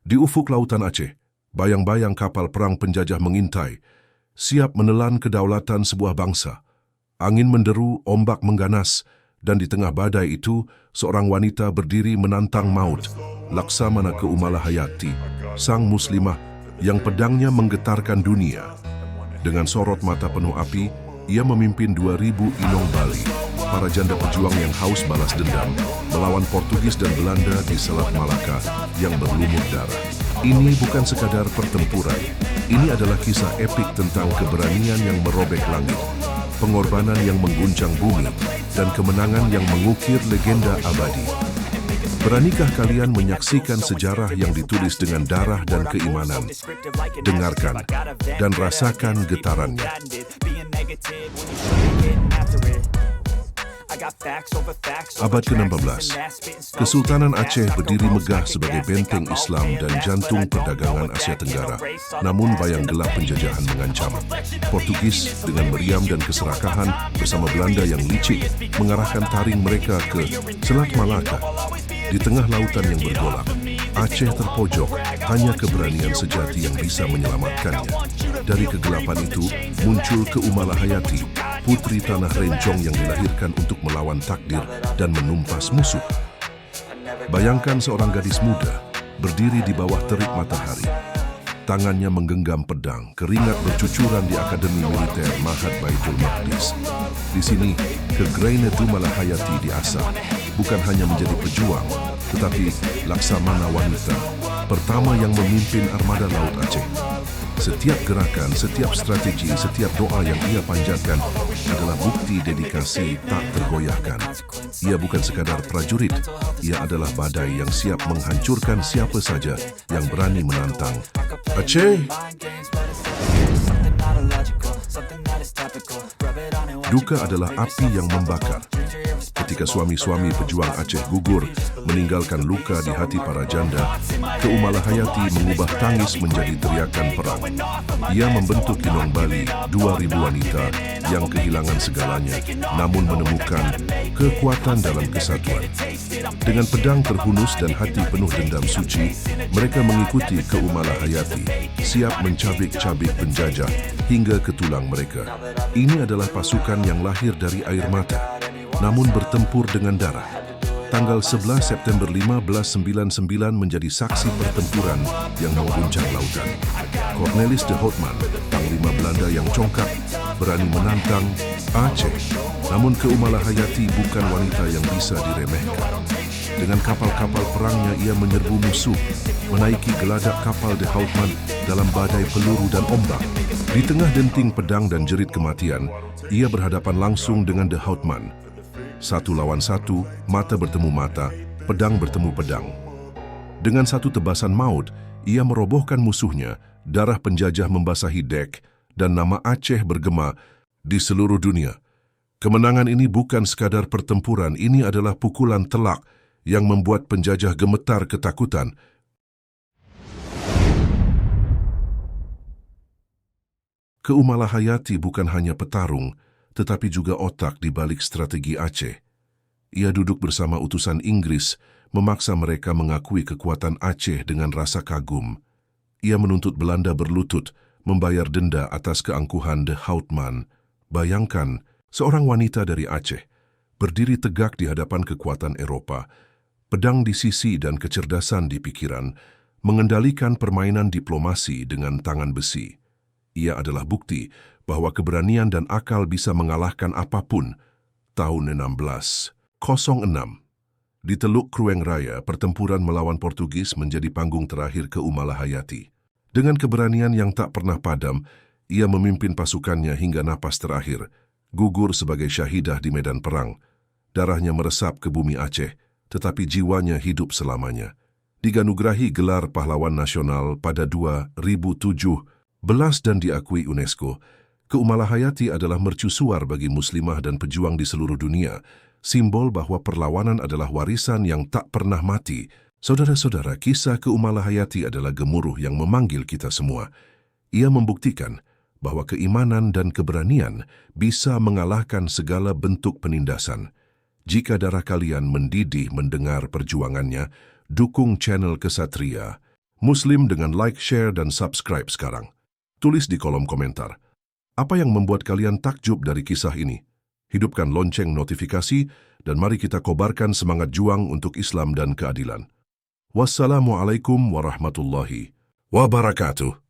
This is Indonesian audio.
Di ufuk lautan Aceh, bayang-bayang kapal perang penjajah mengintai, siap menelan kedaulatan sebuah bangsa. Angin menderu, ombak mengganas, dan di tengah badai itu, seorang wanita berdiri menantang maut, Laksamana Keumalahayati, sang muslimah yang pedangnya menggetarkan dunia. Dengan sorot mata penuh api, ia memimpin 2.000 Inong Bali, para janda pejuang yang haus balas dendam, melawan Portugis dan Belanda di Selat Malaka yang berlumur darah. Ini bukan sekadar pertempuran, ini adalah kisah epik tentang keberanian yang merobek langit, pengorbanan yang mengguncang bumi, dan kemenangan yang mengukir legenda abadi. Beranikah kalian menyaksikan sejarah yang ditulis dengan darah dan keimanan? Dengarkan dan rasakan getarannya. Abad ke-16, Kesultanan Aceh berdiri megah sebagai benteng Islam dan jantung perdagangan Asia Tenggara. Namun bayang gelap penjajahan mengancam. Portugis dengan meriam dan keserakahan bersama Belanda yang licik mengarahkan taring mereka ke Selat Malaka. Di tengah lautan yang bergolak, Aceh terpojok, hanya keberanian sejati yang bisa menyelamatkannya. Dari kegelapan itu, muncul Keumalahayati, putri tanah rencong yang dilahirkan untuk melawan takdir dan menumpas musuh. Bayangkan seorang gadis muda, berdiri di bawah terik matahari. Tangannya menggenggam pedang, keringat bercucuran di Akademi Militer Mahat Baitul Maqdis. Di sini, kegraina Keumalahayati diasah, bukan hanya menjadi pejuang, tetapi Laksamana wanita pertama yang memimpin armada laut Aceh. Setiap gerakan, setiap strategi, setiap doa yang ia panjatkan adalah bukti dedikasi tak tergoyahkan. Ia bukan sekadar prajurit, ia adalah badai yang siap menghancurkan siapa saja yang berani menantang. Aceh! Duka adalah api yang membakar. Ketika suami-suami pejuang Aceh gugur, meninggalkan luka di hati para janda, Keumalahayati mengubah tangis menjadi teriakan perang. Ia membentuk Inong Bali, 2.000 wanita yang kehilangan segalanya, namun menemukan kekuatan dalam kesatuan. Dengan pedang terhunus dan hati penuh dendam suci, mereka mengikuti Keumalahayati, siap mencabik-cabik penjajah hingga ke tulang mereka. Ini adalah pasukan yang lahir dari air mata, namun bertempur dengan darah. Tanggal 11 September 1599 menjadi saksi pertempuran yang mengguncang lautan. Cornelis de Houtman, panglima Belanda yang congkak, berani menantang Aceh. Namun Keumalahayati bukan wanita yang bisa diremehkan. Dengan kapal-kapal perangnya ia menyerbu musuh, menaiki geladak kapal de Houtman dalam badai peluru dan ombak. Di tengah denting pedang dan jerit kematian, ia berhadapan langsung dengan de Houtman. 1 lawan 1, mata bertemu mata, pedang bertemu pedang. Dengan satu tebasan maut, ia merobohkan musuhnya, darah penjajah membasahi dek, dan nama Aceh bergema di seluruh dunia. Kemenangan ini bukan sekadar pertempuran, ini adalah pukulan telak yang membuat penjajah gemetar ketakutan. Keumalahayati bukan hanya petarung, tetapi juga otak di balik strategi Aceh. Ia duduk bersama utusan Inggris, memaksa mereka mengakui kekuatan Aceh dengan rasa kagum. Ia menuntut Belanda berlutut, membayar denda atas keangkuhan de Houtman. Bayangkan, seorang wanita dari Aceh, berdiri tegak di hadapan kekuatan Eropa, pedang di sisi dan kecerdasan di pikiran, mengendalikan permainan diplomasi dengan tangan besi. Ia adalah bukti bahwa keberanian dan akal bisa mengalahkan apapun. Tahun 1606, di Teluk Krueng Raya, pertempuran melawan Portugis menjadi panggung terakhir Keumalahayati. Dengan keberanian yang tak pernah padam, ia memimpin pasukannya hingga napas terakhir, gugur sebagai syahidah di medan perang. Darahnya meresap ke bumi Aceh, tetapi jiwanya hidup selamanya. Diganugerahi gelar pahlawan nasional pada 2007, belas dan diakui UNESCO, Keumalahayati adalah mercusuar bagi muslimah dan pejuang di seluruh dunia, simbol bahwa perlawanan adalah warisan yang tak pernah mati. Saudara-saudara, kisah Keumalahayati adalah gemuruh yang memanggil kita semua. Ia membuktikan bahwa keimanan dan keberanian bisa mengalahkan segala bentuk penindasan. Jika darah kalian mendidih mendengar perjuangannya, dukung channel Kesatria Muslim dengan like, share, dan subscribe sekarang. Tulis di kolom komentar. Apa yang membuat kalian takjub dari kisah ini? Hidupkan lonceng notifikasi dan mari kita kobarkan semangat juang untuk Islam dan keadilan. Wassalamualaikum warahmatullahi wabarakatuh.